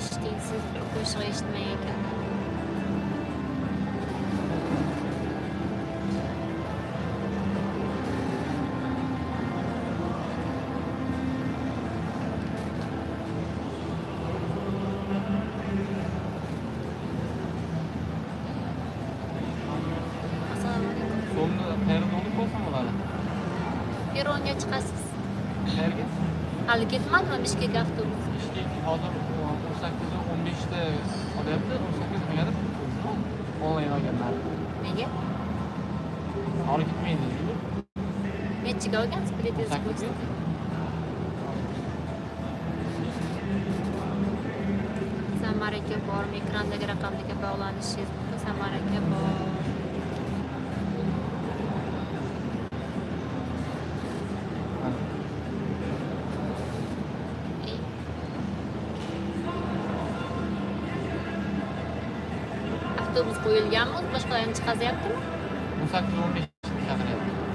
eshiting, siz qo'shiq eshitmang ekan. Assalomu alaykum. So'mni qayerga olib qo'ysam bo'ladi? Peronga chiqasiz. Qayerga? Hali ketmadimi Bishkek avtobus? Ishga hozir 18:15 da olyapti, 18 negadir onlayn olganlar. Nega? Olib ketmaydi. Nechiga olgansiz biletingizni qo'ysiz? Samaraka bormi? Ekrandagi raqamga bog'lanishingiz mumkin. Samaraka bor. Avtobus qo'yilganmi? Boshqalarni chiqazyaptimi? 18:15